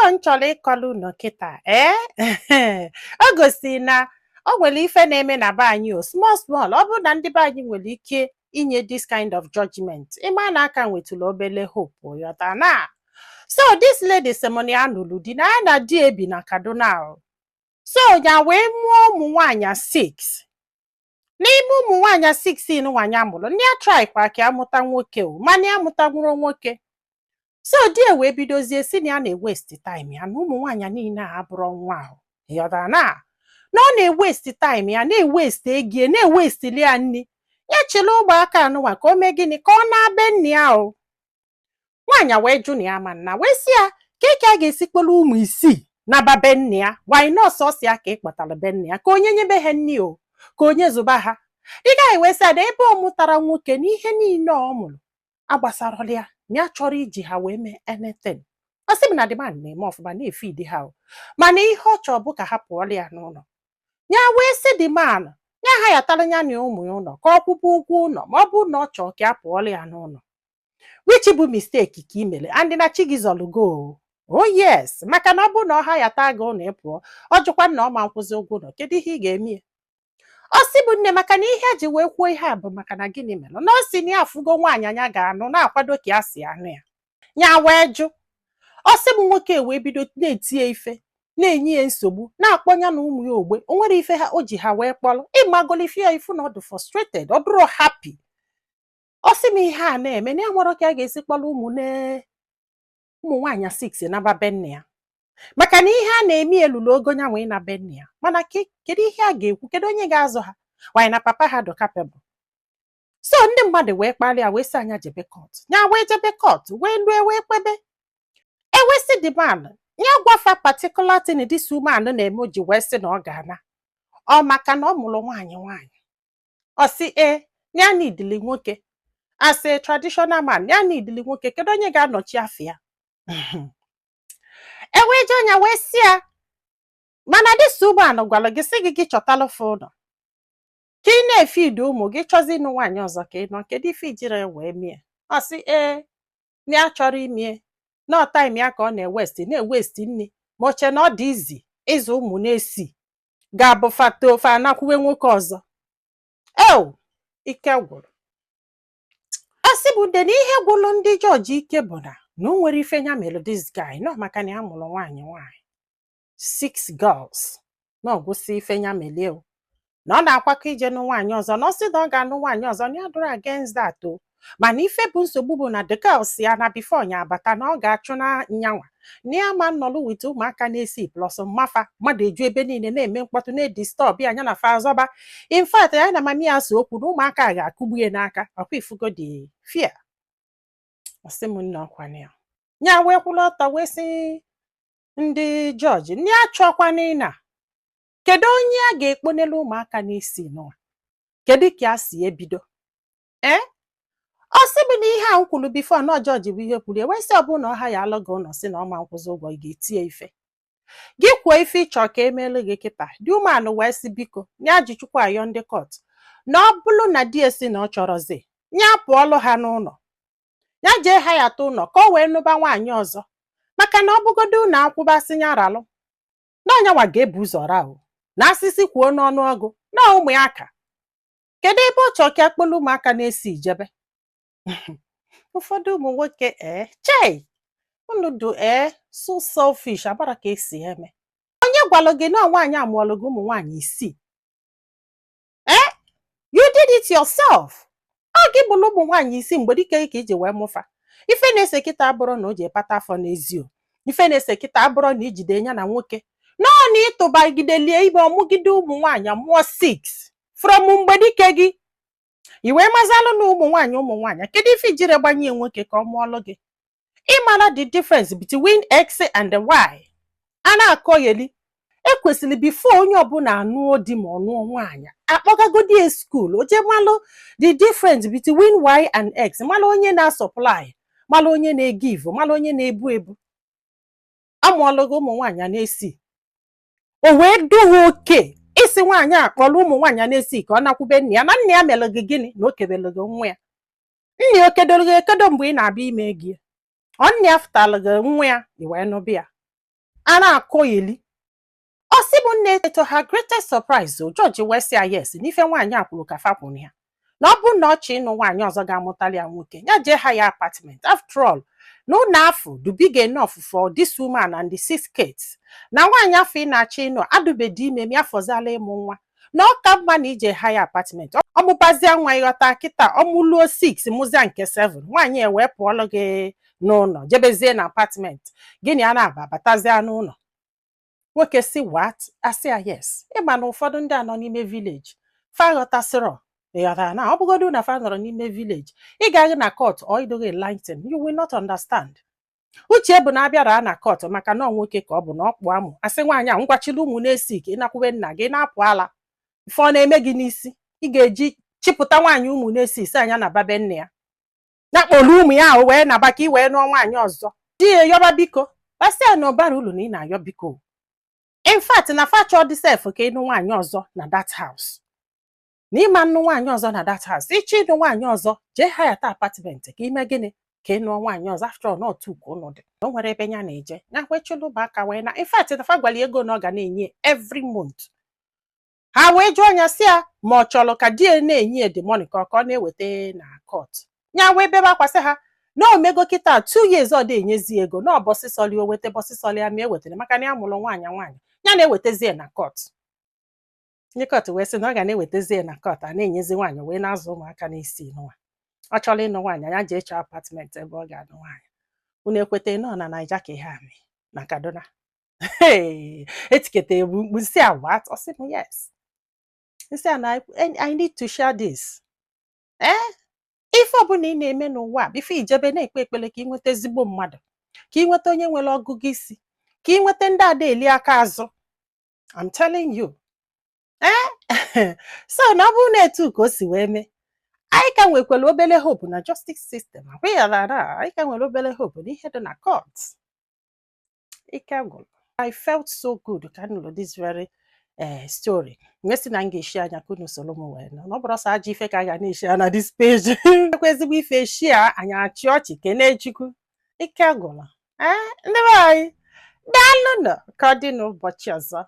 Akụkọ nchọrọ ịkọrọ unu kịta o gosi na o nwere ife na-eme na be anyị o small small ọ bụrụ na ndị be anyị nwere ike inye this kind of judgment ịma na aka nwetụrụ obele hope yọta na so this lady semoni anụlụ di na ya na di ebi na Kaduna so ya wee mụọ ụmụ nwaanyị 6 n'ime ụmụ nwaanyị 16 nwaanyị amụrụ ndị a try kwa ka amụta nwoke o mana ya mụtagwuru nwoke so di wee bidozie si na ya na-ewest time ya na ụmụ nwaanyị niile a abụrụ nwa ahụ yọta na ọ na-ewest time ya na-ewest ego na-ewestili ya nri ya chịrị ụmụaka anụnwa ka o mee gịnị ka ọ na-abe nne ya o nwaanyị wee jụ na ya ma nna wee sị ya ka eke a ga-esi kpọrọ ụmụ 6 na babe nne ya wanyị nọọsụ ọsị ya ka ị kpọtara be nne ya ka onye nyebe ha nri o ka onye zụba ha ị gaghị wee sị ada ebe ọ mụtara nwoke na ihe niile ọ mụrụ agbasarọla ya na ya chọrọ iji ha wee mee anything ọ sị m na demand na-eme ọfụma na-efidi ha o mana ihe ọ chọọ bụ ka ha pụọla ya n'ụlọ ya wee sị demand ya ha yatara ya na ụmụ ya ụlọ ka ọ kwụkwọ ụgwọ ụlọ ma ọ bụ na ọ chọọ ka a pụọla ya n'ụlọ which bụ mistake ka ị mere and na chi gị zọlugo oh yes maka na ọ bụ na ọ ha yata gị ụlọ ịpụọ ọ jụkwa na ọ ma nkwụzi ụgwọ ụlọ kedu ihe ị ga-eme ọ sị bụ nne maka na ihe eji wee kwuo ihe a bụ maka na gịnị mere na ọ sị na ya afụgo nwaanyị anya ga-anụ na-akwado ka ya si anụ ya wee jụ ọ sị m nwoke wee bido na-etinye ife na-enye ya nsogbu na-akpọ ya na ụmụ ya ogbe o nwere ife ha o ji ha wee kpọrọ ịmagolife ya ifu na ọ dị frustrated ọ dụrụ happy ọ sị m ihe a na-eme na ya nwere ka a ga-esi kpọrọ ụmụ nwaanyị 6 na babe nne ya maka na ihe a na-eme elulu ogo nya nwee na be nne ya mana kedu ihe a ga-ekwu kedu onye ga-azụ ha wanyị na papa ha dị capable so ndị mmadụ wee kparịa wee sị anya jebe court ya wee jebe court wee lue wee kpebe ewesị demand ya gwafa particular thing this woman na-eme ji wee sị na ọ ga-ana ọ maka na ọ mụrụ nwaanyị ọ sị ya na idili nwoke as a traditional man ya na idili nwoke kedu onye ga-anọchi afọ ya eweje onye wee sị ya mana this woman gwara gị sị gị chọtalụ ụlọ ka ị na-efidi ụmụ gị chọzi ịnụ nwaanyị ọzọ ka ị nọ kedu ife ijiri wee mie ọ sị na ya chọrọ imie na time ya ka ọ na-ewest nne ma oche na ọ dị izi ịzụ ụmụ na-esi ga-abụ fata ofe anakwuwe nwoke ọzọ ike gwụrụ ọ sị bụ de na ihe gwụrụ ndị jọji ike bụ na o nwere ife ya mere this guy nọ maka na ya mụrụ nwaanyị 6 girls na ọgwụsị ife ya melie o na ọ na-akwakọ ije nụ nwaanyị ọzọ na ọ sị na ọ ga-anụ nwaanyị ọzọ na ya dụrụ against that o mana ife bụ nsogbu bụ na the girls ya na before nya abata na ọ ga-achụ na nyanwa na ya ma nnọrụ wit ụmụaka na-esi plus mmafa mmadụ eju ebe niile na-eme mkpọtụ na-edisturb ya na fa azọba in fact ya na mami ya so okwu na ụmụaka ga-akụgbu ya n'aka ọkwa ifugo dị fear ọsị m nne ọkwana ya wee kwụrụ ọtọ wee sị ndị jọji ndị achọkwana ịna kedu onye a ga-ekponelu ụmụaka na-esi n'ụwa kedu ka a si ebido ọ sị bụ na ihe a nkwulu bifo na jọji bụ ihe kwuru wee sị ọbụna ọha ya alụgo ụlọ si na ọma nkwụzi ụgwọ ị ga-etinye ife gị kwuo ife ịchọ ka emeelu gị kịta dị umeanụ wee sị biko ya ji chukwu ayọ ndị kọt na ọ bụrụ na di esi na ọ chọrọzi ya pụọlụ ha n'ụlọ ya jee ha ya ta ụlọ ka o wee nụba nwaanyị ọzọ maka na ọ bụgodo na akwụbasị ya ralụ na ọnyanwa ga-ebu ụzọ rahụ na asịsị kwuo n'ọnụọgụ na ụmụ ya ka kedu ebe ọ chọọ ka akpọlụ ụmụaka na-esi ijebe ụfọdụ ụmụ nwoke chei unu do so selfish abara ka esi eme onye gwalụ gị na nwaanyị amụọlụ gị ụmụ nwaanyị 6 you did it yourself ọ gị bụrụ ụmụ nwaanyị 6 mgbe dike ka iji wee mụfa ife na-ese kịta abụrụ na o ji pata afọ n'ezio ife na-ese kịta abụrụ na ijide ya na nwoke nọọ na ịtụbagidelie ibe ọmụgide ụmụ nwaanyị mụọ 6 from mgbe dike gị i wee mazalụ na ụmụ nwaanyị kedu ife ijiri gbanye nwoke ka ọ mụọlụ gị ịmara the difference between X and Y a na-akọgheli ekwesịrị before onye ọbụla anụọ di ma ọ nụọ nwaanyị akpọgagodi ya school o jee malụ the difference between Y and X malụ onye na-supply malụ onye na-egive malụ onye na-ebu ebu amụọlụ gị ụmụ nwaanyị na-esi o wee duha oke isi nwaanyị akpọrọ ụmụ nwaanyị na-esi ka ọ nakwube nne ya na nne ya mere gị gịnị na o kebere gị nwa ya nne ya o kedoro gị ekedo mgbe ị na-abịa ime gị nne ya fụtalụ gị nwa ya i wee nụbịa ana akoyeli osibu nne to her greatest surprise o George wee sị ya yes n'ife nwaanyị akwụrụ ka fa kwụrụ ya na ọ bụ na ọ chị ịnụ nwaanyị ọzọ ga-amụtali ya nwoke ya jee ha ya apartment. After all no afọ do big enough for this woman and the 6 kids na nwaanyị afọ ị na-achọ ịnụ adụbedi ime m ya fọzala ịmụ nwa na ọ ka mma na ije ha ya apartment ọmụbazia nwa ịghọta kịta ọmụluo 6 mụzia nke 7 nwaanyị ewee pụọlụ gị n'ụlọ jebezie na apartment gịnị a na-aba batazia n'ụlọ nwoke si what asị ya yes ịma na ụfọdụ ndị anọ n'ime village fa ghọtasịrọ ịghọtara na ọ bụgodu na fa nọrọ n'ime village ị ga-agị na court or idoghị enlighten you will not understand. Uche bụ na abịara na court maka na nwoke ka ọ bụ na ọkpụ amụ asị nwaanyị a ngwachiri ụmụ na-esi ka ị nakwube nna gị na-apụ ala ife ọ na-eme gị n'isi ị ga-eji chịpụta nwaanyị ụmụ na-esi isi anya na babe nne ya na kpọrọ ụmụ ya ahụ wee naba ka ị wee nụọ nwaanyị ọzọ di ya yọba biko asị ya na ọbara ụlọ na ị na-ayọ biko. In fact na fachọ dị sef ka ịnụ nwaanyị ọzọ na that house na ịma nnụ nwaanyị ọzọ na that house ịchọ ịnụ nwaanyị ọzọ jee hayata apartment ka ime gịnị ka ịnụ nwaanyị ọzọ after all not ka ụnụ dị o nwere ebe ya na-eje ya kwechụlụba aka wee na in fact na fa gwara ego na ọ ga na-enye every month. Ha wee jụọ ya sị ya ma ọ chọrọ ka di ya na-enye the money ka ọ na-eweta na court ya wee bebe akwasị ha na omego kịta 2 years ọ dị enyezi ego na ọbọsịsọli o weta bọsịsọli ya ma ewetara maka na ya mụrụ nwaanyị ya na-ewetazie na court. Ndị court wee sị na ọ ga na-ewetazie na court a na-enyezi nwaanyị wee na-azụ ụmụaka n'isi nwa ọ chọrọ ịnụ nwaanyị ya jee chọọ apartment ebe ọ ga-anụ nwaanyị. Unu ekweta nọ na Naija ka ihe amị na Kaduna etikete ebu mkpu si a what ọ sị m yes nsị a na I need to share this ife ọbụla ị na-eme n'ụwa bifo ijebe na-ekpe ekpele ka ị nweta ezigbo mmadụ ka ị nweta onye nwere ọgụgụ isi ka ị nweta ndị ada eli aka azụ. I'm telling you so na ọ bụrụ na etu ka o si wee mee anyị ka nwekwara obele hope na justice system akwụghara anyị ka nwere obele hope na ihe dị na court. Ike gwụrụ. I felt so good ka m nụrụ this very story nwesị na m ga-eshi anya ka unu soro m wee nọ ọ bụrụ sọ ajọ ife ka a ga na-eshi ya na this page ekwe ezigbo ife shia anyị achị ọchị kene Chukwu. Ike gwụrụ ndị be anyị daalụ nọ ka ọ dị n'ụbọchị ọzọ.